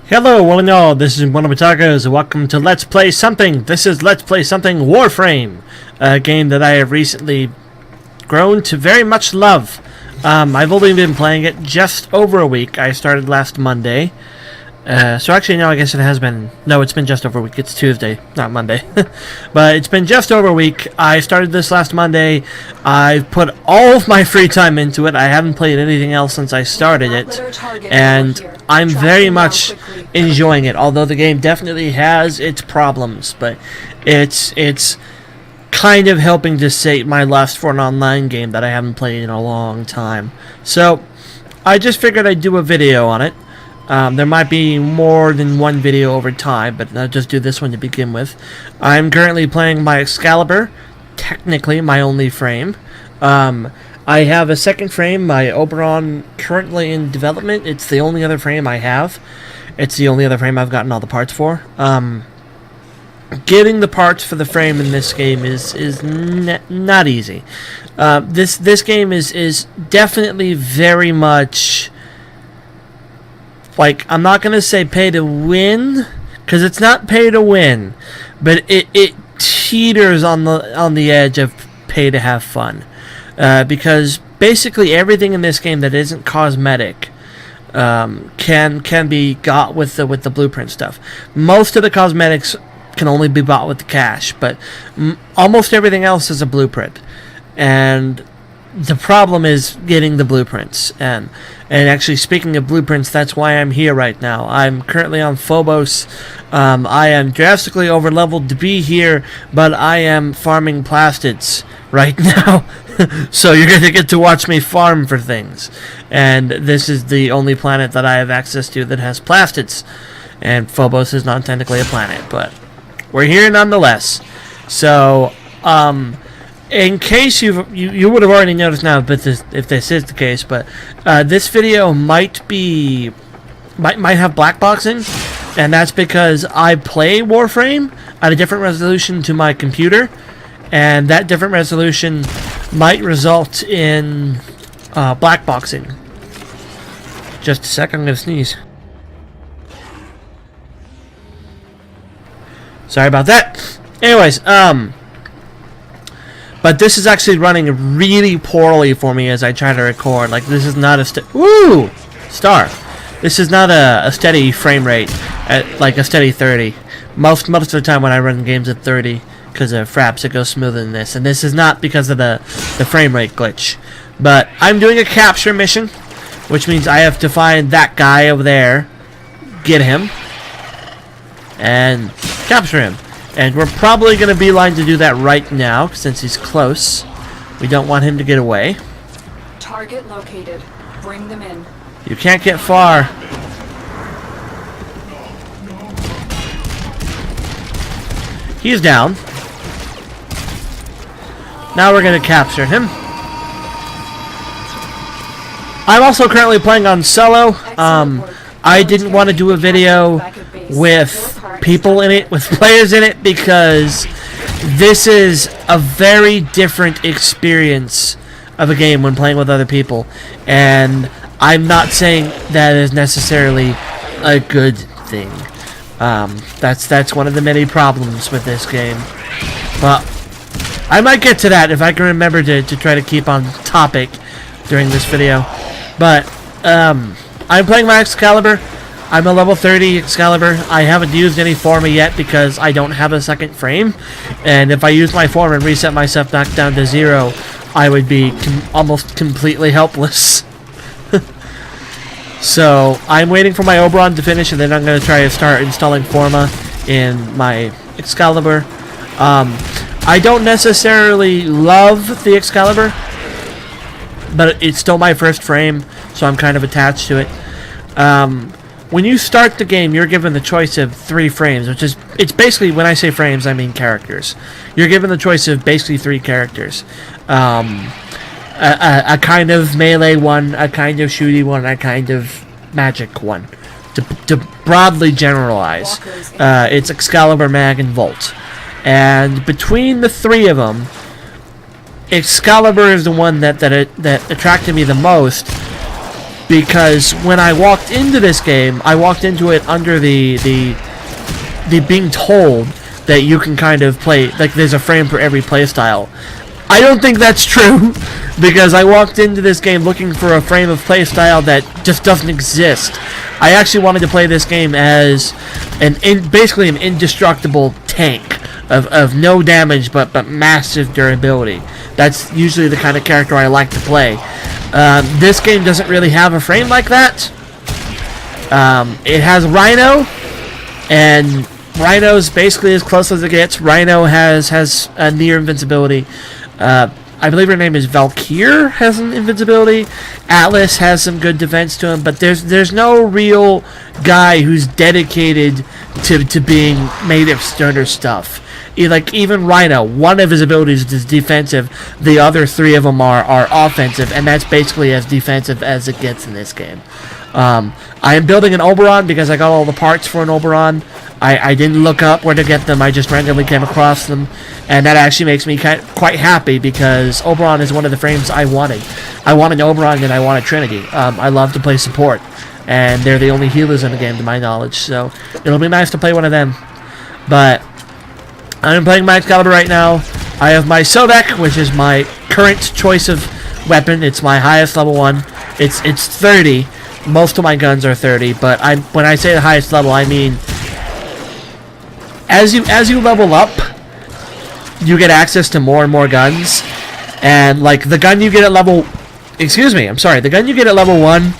Hello, one and all. This is WellArmedWithTacos. Welcome to Let's Play Something. This is Let's Play Something Warframe, a game that I have recently grown to very much love. I've only been playing it just over a week. I started last Monday. So actually, no, I guess it has been... No, it's been just over a week. It's Tuesday, not Monday. But it's been just over a week. I started this last Monday. I've put all of my free time into it. I haven't played anything else since I started it. And I'm very much enjoying it. Although the game definitely has its problems. But it's kind of helping to sate my lust for an online game that I haven't played in a long time. So I just figured I'd do a video on it. There might be more than one video over time, but I'll just do this one to begin with. I'm currently playing my Excalibur, technically my only frame. I have a second frame, my Oberon, currently in development. It's the only other frame I have. It's the only other frame I've gotten all the parts for. Getting the parts for the frame in this game is not easy. This game is definitely very much... Like, I'm not going to say pay to win, because it's not pay to win, but it teeters on the edge of pay to have fun. Because basically everything in this game that isn't cosmetic can be got with the blueprint stuff. Most of the cosmetics can only be bought with the cash, but almost everything else is a blueprint. And the problem is getting the blueprints, and actually, speaking of blueprints, that's why I'm here right now. I'm currently on Phobos. I am drastically over-leveled to be here, but I am farming plastids right now. So you're going to get to watch me farm for things. And this is the only planet that I have access to that has plastids. And Phobos is not technically a planet, but we're here nonetheless. So, in case you would have already noticed now, but if this is the case, but this video might have black boxing, and that's because I play Warframe at a different resolution to my computer, and that different resolution might result in black boxing. Just a sec, I'm gonna sneeze. Sorry about that. Anyways, but this is actually running really poorly for me as I try to record. Like, this is not a star. This is not a steady frame rate at like a steady 30. Most of the time when I run games at 30, because of fraps, it goes smoother than this. And this is not because of the frame rate glitch. But I'm doing a capture mission, which means I have to find that guy over there, get him, and capture him. And we're probably going to beeline to do that right now, since he's close. We don't want him to get away. Target located. Bring them in. You can't get far. He's down. Now we're going to capture him. I'm also currently playing on solo. I didn't want to do a video with people in it, with players in it, because this is a very different experience of a game when playing with other people, and I'm not saying that is necessarily a good thing. That's one of the many problems with this game, but I might get to that if I can remember to try to keep on topic during this video. But I'm playing my Excalibur. I'm a level 30 Excalibur. I haven't used any forma yet because I don't have a second frame. And if I use my form and reset myself back down to 0, I would be almost completely helpless. So I'm waiting for my Oberon to finish, and then I'm going to try to start installing forma in my Excalibur. I don't necessarily love the Excalibur, but it's still my first frame, so I'm kind of attached to it. When you start the game, you're given the choice of 3 frames, which is, it's basically, when I say frames, I mean characters. You're given the choice of basically 3 characters. A kind of melee one, a kind of shooty one, a kind of magic one. To broadly generalize, it's Excalibur, Mag, and Volt. And between the 3 of them, Excalibur is the one that attracted me the most, because when I walked into this game, I walked into it under the being told that you can kind of play, like there's a frame for every playstyle. I don't think that's true, because I walked into this game looking for a frame of playstyle that just doesn't exist. I actually wanted to play this game as basically an indestructible tank of no damage but massive durability. That's usually the kind of character I like to play. This game doesn't really have a frame like that. It has Rhino, and Rhino's basically as close as it gets. Rhino has a near invincibility. I believe her name is Valkyr, has an invincibility. Atlas has some good defense to him, but there's no real guy who's dedicated to being made of sterner stuff. Like even Rhino, one of his abilities is defensive. The other three of them are offensive, and that's basically as defensive as it gets in this game. I am building an Oberon because I got all the parts for an Oberon. I didn't look up where to get them. I just randomly came across them, and that actually makes me quite happy because Oberon is one of the frames I wanted. I want an Oberon and I want a Trinity. I love to play support, and they're the only healers in the game to my knowledge, so it'll be nice to play one of them. But I'm playing my Excalibur right now. I have my Sobek, which is my current choice of weapon. It's my highest level one. It's 30. Most of my guns are 30, but when I say the highest level, I mean as you level up, you get access to more and more guns. And like the gun you get at level, the gun you get at level 1.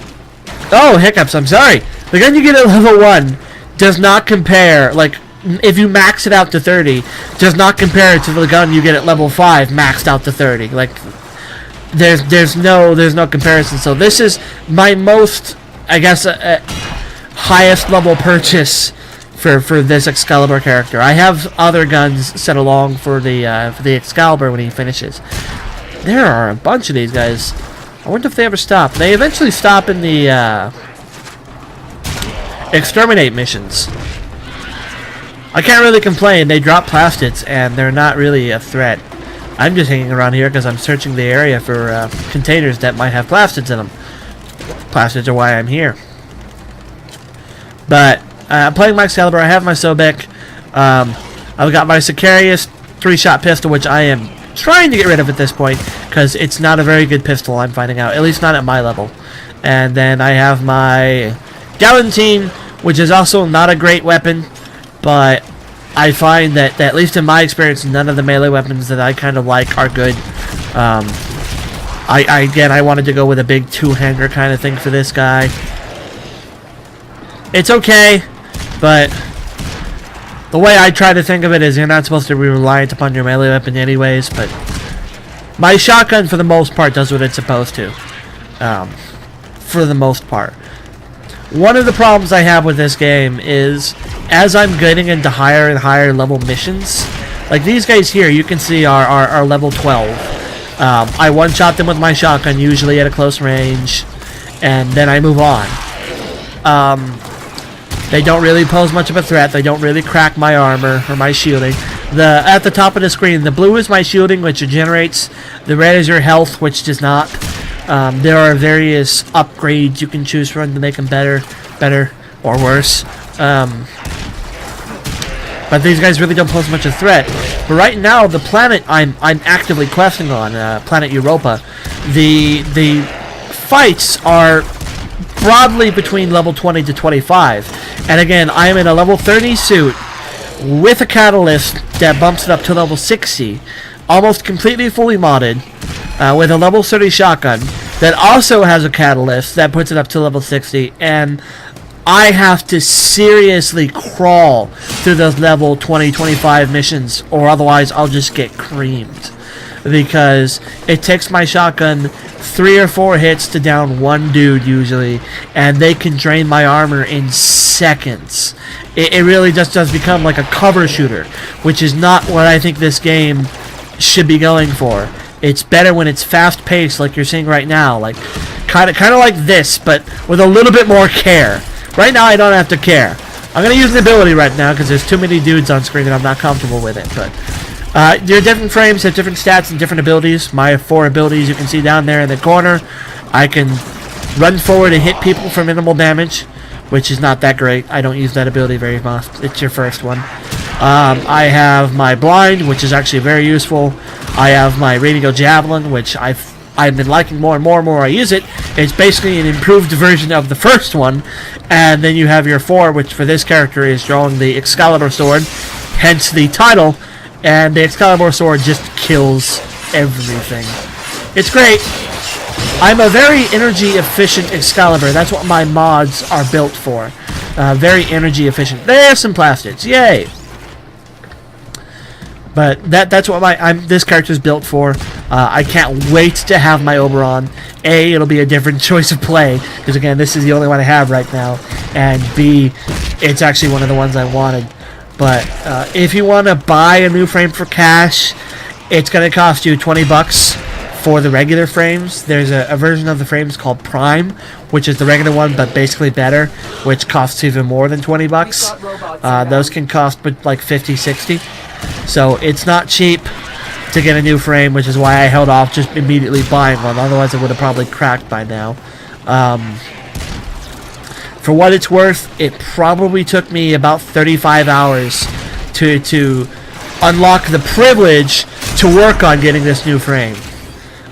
Oh, hiccups! I'm sorry. The gun you get at level 1 does not compare. Like if you max it out to 30, does not compare to the gun you get at level 5 maxed out to 30. Like there's no comparison. So this is my most, I guess, highest level purchase for this Excalibur character. I have other guns set along for the Excalibur when he finishes. There are a bunch of these guys. I wonder if they ever stop. They eventually stop in the exterminate missions. I can't really complain. They drop plastids and they're not really a threat. I'm just hanging around here because I'm searching the area for containers that might have plastids in them. Plastids are why I'm here. But I'm playing my Excalibur. I have my Sobek. I've got my Sicarius 3-shot pistol, which I am trying to get rid of at this point because it's not a very good pistol, I'm finding out. At least not at my level. And then I have my Galantine, which is also not a great weapon, but I find that at least in my experience, none of the melee weapons that I kind of like are good. I wanted to go with a big two-hander kind of thing for this guy. It's okay, but the way I try to think of it is you're not supposed to be reliant upon your melee weapon anyways, but my shotgun for the most part does what it's supposed to. For the most part. One of the problems I have with this game is as I'm getting into higher and higher level missions, like these guys here you can see are level 12. I one-shot them with my shotgun usually at a close range, and then I move on. They don't really pose much of a threat. They don't really crack my armor or my shielding. At the top of the screen, the blue is my shielding, which regenerates. The red is your health, which does not. There are various upgrades you can choose from to make them better, or worse. But these guys really don't pose much of a threat. But right now, the planet I'm actively questing on, planet Europa, the fights are broadly between level 20 to 25. And again, I am in a level 30 suit with a catalyst that bumps it up to level 60, almost completely fully modded, with a level 30 shotgun that also has a catalyst that puts it up to level 60, and I have to seriously crawl through those level 20-25 missions, or otherwise I'll just get creamed. Because it takes my shotgun 3 or 4 hits to down one dude usually, and they can drain my armor in seconds. It really just does become like a cover shooter, which is not what I think this game should be going for. It's better when it's fast paced like you're seeing right now, like kind of like this, but with a little bit more care. Right now I don't have to care. I'm gonna use the ability right now because there's too many dudes on screen and I'm not comfortable with it, but there are different frames, have different stats and different abilities. My 4 abilities you can see down there in the corner. I can run forward and hit people for minimal damage, which is not that great. I don't use that ability very much. It's your first one. I have my blind, which is actually very useful. I have my radio javelin, which I've been liking more and more and more I use it. It's basically an improved version of the first one. And then you have your 4, which for this character is drawing the Excalibur sword, hence the title. And the Excalibur sword just kills everything. It's great. I'm a very energy efficient Excalibur. That's what my mods are built for. Very energy efficient. There's some plastids. Yay! But that's what this character's built for. I can't wait to have my Oberon. A, it'll be a different choice of play, because again, this is the only one I have right now. And B, it's actually one of the ones I wanted. But if you want to buy a new frame for cash, it's going to cost you $20 for the regular frames. There's a version of the frames called Prime, which is the regular one, but basically better, which costs even more than $20. Those can cost like $50, $60. So it's not cheap to get a new frame, which is why I held off just immediately buying one. Otherwise, it would have probably cracked by now. For what it's worth, it probably took me about 35 hours to unlock the privilege to work on getting this new frame.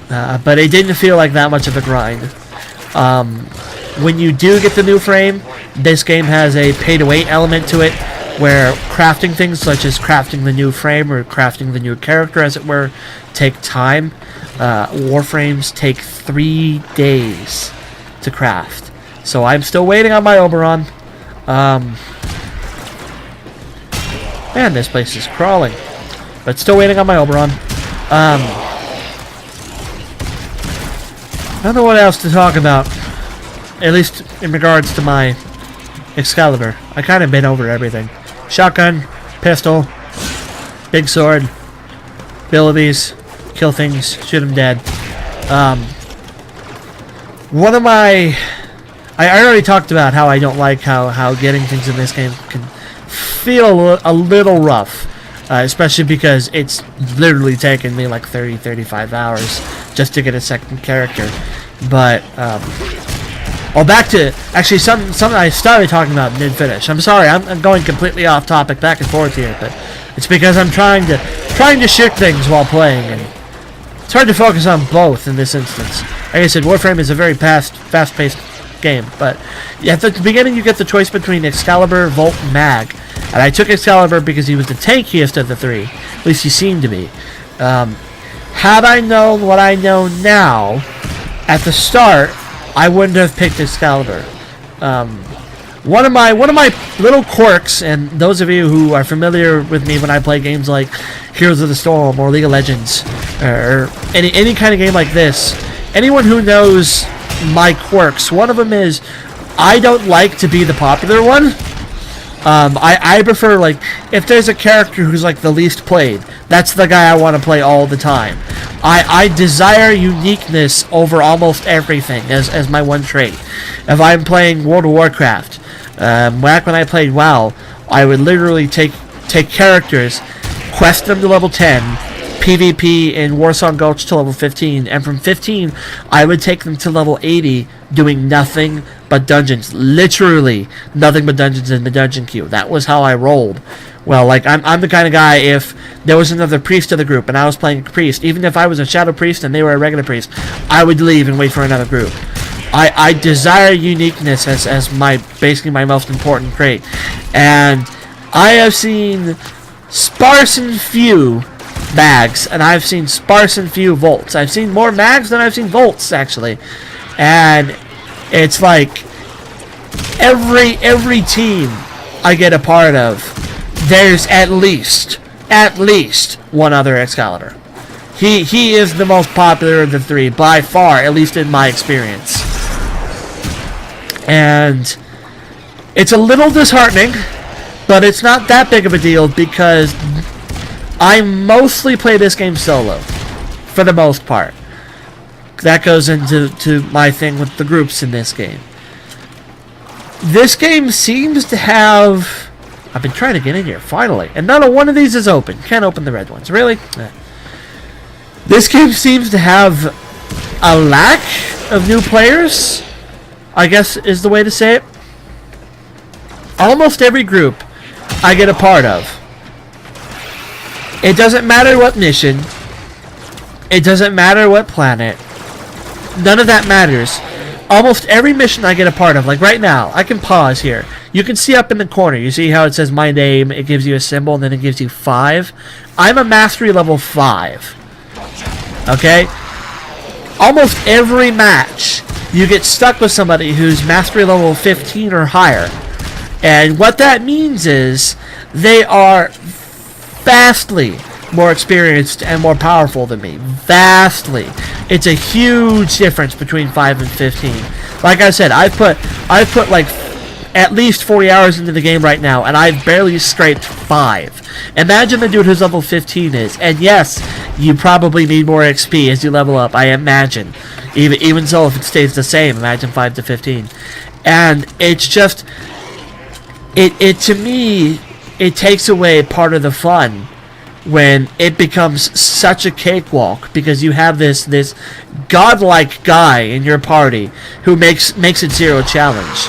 But it didn't feel like that much of a grind. When you do get the new frame, this game has a pay-to-wait element to it, where crafting things such as crafting the new frame or crafting the new character, as it were, take time. Warframes take 3 days to craft. So I'm still waiting on my Oberon. Man, this place is crawling. But still waiting on my Oberon. I don't know what else to talk about. At least in regards to my Excalibur. I kind of been over everything. Shotgun, pistol, big sword, abilities, kill things, shoot them dead. One of my... I already talked about how I don't like how getting things in this game can feel a little rough. Especially because it's literally taken me like 35 hours just to get a second character. But, back to, actually, something I started talking about mid-finish. I'm sorry, I'm going completely off topic, back and forth here, but it's because I'm trying to shoot things while playing, and it's hard to focus on both in this instance. Like I said, Warframe is a very fast-paced game, but at the beginning you get the choice between Excalibur, Volt, and Mag. And I took Excalibur because he was the tankiest of the 3. At least he seemed to be. Had I known what I know now, at the start, I wouldn't have picked Excalibur. One of my little quirks, and those of you who are familiar with me when I play games like Heroes of the Storm or League of Legends, or any kind of game like this, anyone who knows my quirks, one of them is I don't like to be the popular one. I prefer, like, if there's a character who's like the least played, that's the guy I want to play all the time. I desire uniqueness over almost everything as my one trait. If I'm playing World of Warcraft, back when I played WoW, I would literally take characters, quest them to level 10, PvP in Warsong Gulch to level 15, and from 15 I would take them to level 80 doing nothing but dungeons. Literally nothing but dungeons in the dungeon queue. That was how I rolled. Well, like, I'm the kind of guy, if there was another priest of the group and I was playing a priest, even if I was a shadow priest and they were a regular priest, I would leave and wait for another group. I desire uniqueness as basically my most important trait. And I have seen sparse and few mags, and I've seen sparse and few volts. I've seen more mags than I've seen volts, actually. And it's like every team I get a part of, there's at least one other Excalibur. He is the most popular of the 3 by far, at least in my experience. And it's a little disheartening, but it's not that big of a deal because I mostly play this game solo, for the most part. That goes into my thing with the groups in this game. This game seems to have... I've been trying to get in here, finally. And not a one of these is open. Can't open the red ones. Really? This game seems to have a lack of new players. I guess is the way to say it. Almost every group I get a part of. It doesn't matter what mission. It doesn't matter what planet. None of that matters. Almost every mission I get a part of, like right now, I can pause here. You can see up in the corner, you see how it says my name, it gives you a symbol, and then it gives you 5. I'm a mastery level 5. Okay? Almost every match, you get stuck with somebody who's mastery level 15 or higher. And what that means is, they are vastly more experienced and more powerful than me. Vastly. It's a huge difference between 5 and 15. Like I said, I've put like at least 40 hours into the game right now, and I've barely scraped 5. Imagine the dude who's level 15 is. And yes, you probably need more XP as you level up, I imagine. Even so, if it stays the same, imagine 5 to 15. And it's just... It to me, it takes away part of the fun when it becomes such a cakewalk, because you have this godlike guy in your party who makes it zero challenge.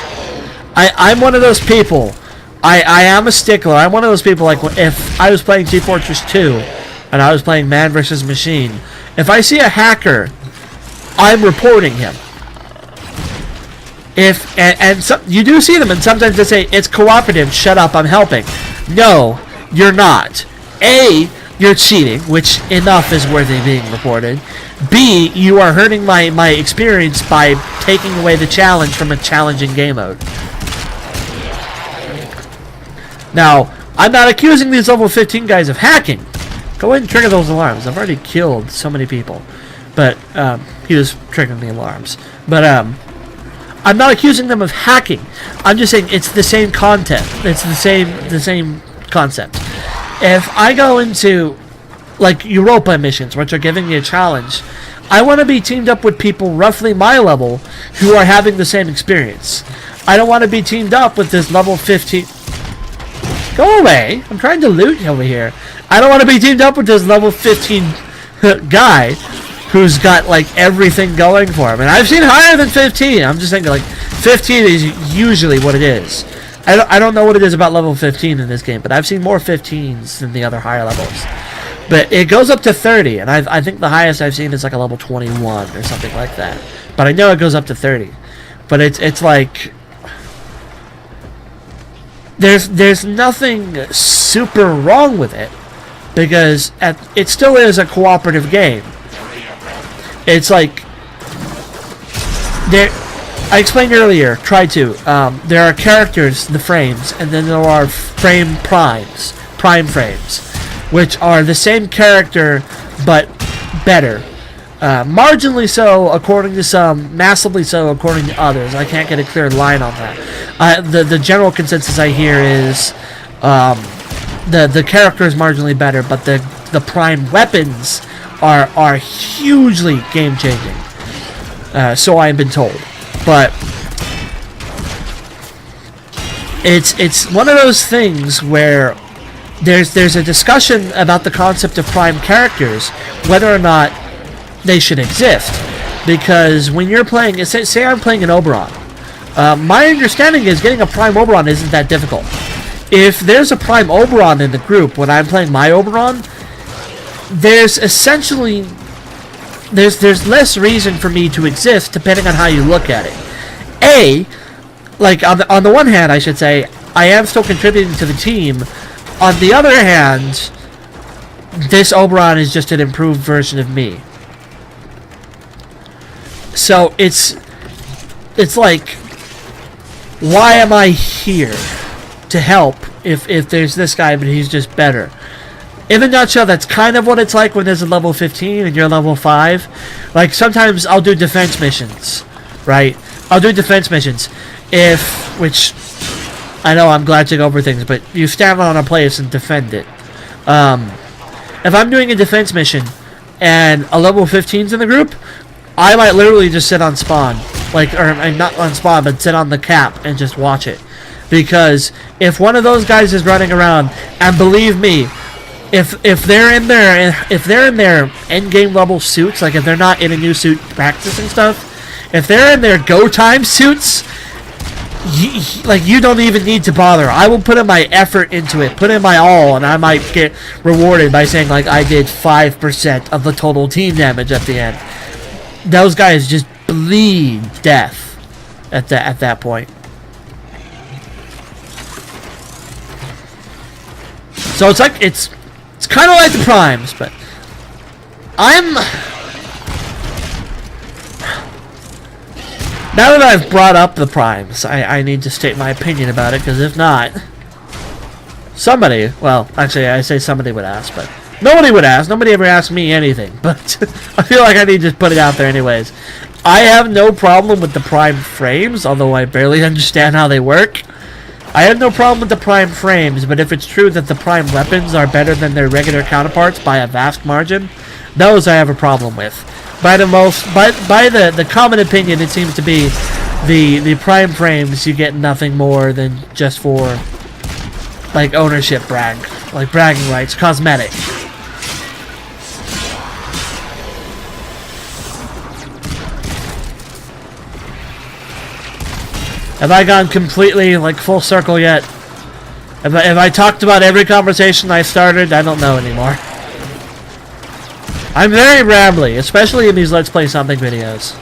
I'm one of those people. I am a stickler. I'm one of those people, like if I was playing Team Fortress 2 and I was playing Man vs. Machine, if I see a hacker, I'm reporting him. You do see them, and sometimes they say, it's cooperative, shut up, I'm helping. No, you're not. A, you're cheating, which enough is worthy being reported. B, you are hurting my experience by taking away the challenge from a challenging game mode. Now, I'm not accusing these level 15 guys of hacking. Go ahead and trigger those alarms. I've already killed so many people. But, he was triggering the alarms. But, I'm not accusing them of hacking. I'm just saying it's the same content. It's the same concept. If I go into, like, Europa missions, which are giving me a challenge, I want to be teamed up with people roughly my level who are having the same experience. I don't want to be teamed up with this level 15... Go away! I'm trying to loot over here. I don't want to be teamed up with this level 15 guy who's got, like, everything going for him. And I've seen higher than 15. I'm just thinking, like, 15 is usually what it is. I don't know what it is about level 15 in this game, but I've seen more 15s than the other higher levels. But it goes up to 30, and I think the highest I've seen is like a level 21 or something like that. But I know it goes up to 30. But it's like... There's nothing super wrong with it, because it still is a cooperative game. It's like... I explained earlier, there are characters, the frames, and then there are frame primes, prime frames, which are the same character, but better. Marginally so, according to some, massively so, according to others. I can't get a clear line on that. The general consensus I hear is the character is marginally better, but the prime weapons are hugely game-changing. So I've been told. But it's one of those things where there's a discussion about the concept of prime characters, whether or not they should exist. Because when you're playing, say I'm playing an Oberon, my understanding is getting a prime Oberon isn't that difficult. If there's a prime Oberon in the group when I'm playing my Oberon, there's essentially... There's less reason for me to exist, depending on how you look at it. Like, on the one hand, I should say, I am still contributing to the team. On the other hand, this Oberon is just an improved version of me. So, it's like, why am I here to help if there's this guy, but he's just better? In a nutshell, that's kind of what it's like when there's a level 15 and you're level 5. Like, sometimes I'll do defense missions, right? I'll do defense missions. Which, I know I'm glancing over things, but you stand on a place and defend it. If I'm doing a defense mission and a level 15's in the group, I might literally just sit on spawn. Not on spawn, but sit on the cap and just watch it. Because if one of those guys is running around, and believe me, if they're in their end game level suits, like if they're not in a new suit practicing stuff, If they're in their go time suits, you don't even need to bother. I will put in my effort into it, put in my all, and I might get rewarded by saying like I did 5% of the total team damage at the end. Those guys just bleed death at that point. So it's like it's kind of like the primes, but now that I've brought up the primes, I need to state my opinion about it, because if not, somebody, well, actually I say somebody would ask, but nobody would ask. Nobody ever asked me anything, but I feel like I need to put it out there anyways. I have no problem with the prime frames, although I barely understand how they work. I have no problem with the prime frames, but if it's true that the prime weapons are better than their regular counterparts by a vast margin, those I have a problem with. By the common opinion, it seems to be the prime frames you get nothing more than just for like ownership bragging rights, cosmetic. Have I gone completely like full circle yet? Have I talked about every conversation I started? I don't know anymore. I'm very rambly, especially in these Let's Play Something videos.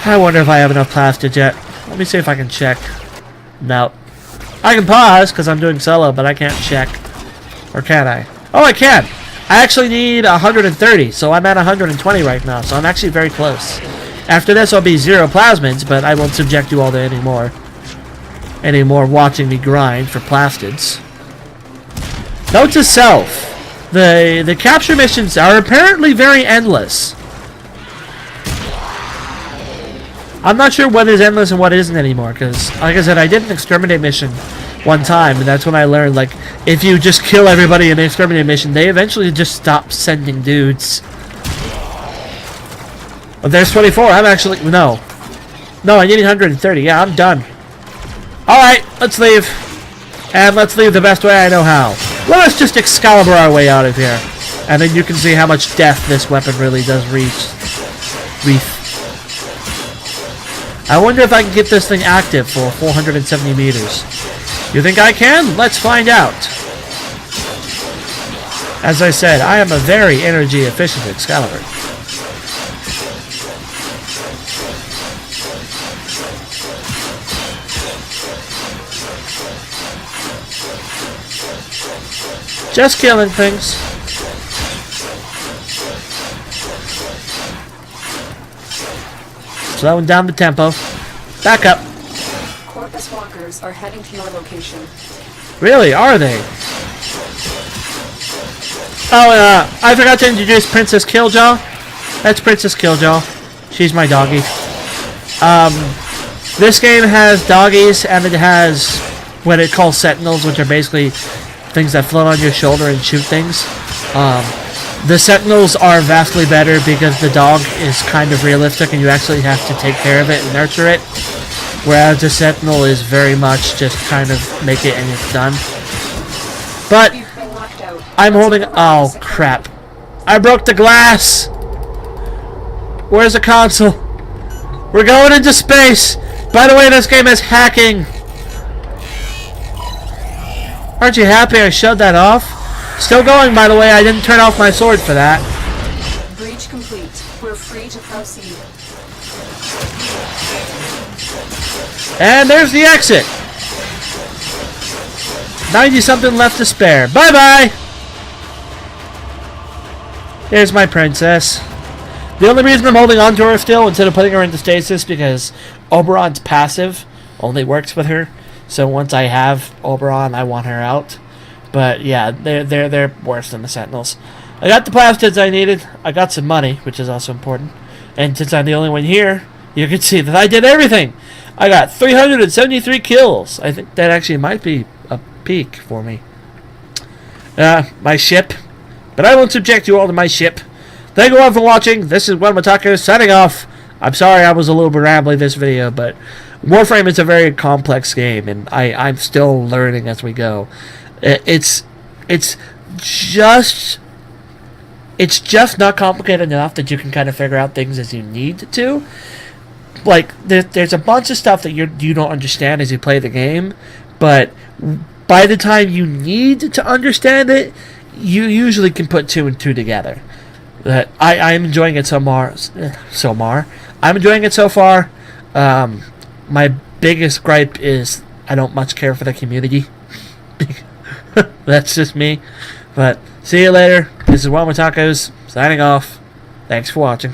I wonder if I have enough plastids yet. Let me see if I can check. No. I can pause, because I'm doing solo, but I can't check. Or can I? Oh, I can! I actually need 130, so I'm at 120 right now, so I'm actually very close. After this, I'll be 0 plasmids, but I won't subject you all to any more watching me grind for plastids. Note to self, the capture missions are apparently very endless. I'm not sure what is endless and what isn't anymore, because, like I said, I did an exterminate mission one time, and that's when I learned, like, if you just kill everybody in the exterminate mission, they eventually just stop sending dudes. Oh, there's 24. I'm actually... No, I need 130. Yeah, I'm done. Alright, let's leave. And let's leave the best way I know how. Let us just Excalibur our way out of here. And then you can see how much death this weapon really does reach. I wonder if I can get this thing active for 470 meters. You think I can? Let's find out. As I said, I am a very energy efficient Excalibur. Just killing things. Slowing down the tempo. Back up. Corpus walkers are heading to your location. Really? Are they? Oh, I forgot to introduce Princess Killjaw. That's Princess Killjaw. She's my doggy. This game has doggies, and it has what it calls sentinels, which are basically things that float on your shoulder and shoot things. The sentinels are vastly better because the dog is kind of realistic and you actually have to take care of it and nurture it. Whereas the sentinel is very much just kind of make it and it's done. But I'm holding... Oh, crap. I broke the glass! Where's the console? We're going into space! By the way, this game is hacking! Aren't you happy I showed that off? Still going, by the way. I didn't turn off my sword for that. Breach complete. We're free to proceed. And there's the exit. 90-something left to spare. Bye-bye! There's my princess. The only reason I'm holding on to her still instead of putting her into stasis because Oberon's passive only works with her. So once I have Oberon, I want her out. But yeah, they're worse than the Sentinels. I got the plastids I needed. I got some money, which is also important. And since I'm the only one here, you can see that I did everything. I got 373 kills. I think that actually might be a peak for me. My ship. But I won't subject you all to my ship. Thank you all for watching. This is WellArmedWithTacos signing off. I'm sorry I was a little bit rambly this video, but Warframe is a very complex game, and I'm still learning as we go. It's just It's just not complicated enough that you can kind of figure out things as you need to. Like, there's a bunch of stuff that you don't understand as you play the game, but by the time you need to understand it, you usually can put two and two together. I'm enjoying it so far. I'm enjoying it so far. My biggest gripe is I don't much care for the community. That's just me. But see you later. This is WellArmedWithTacos signing off. Thanks for watching.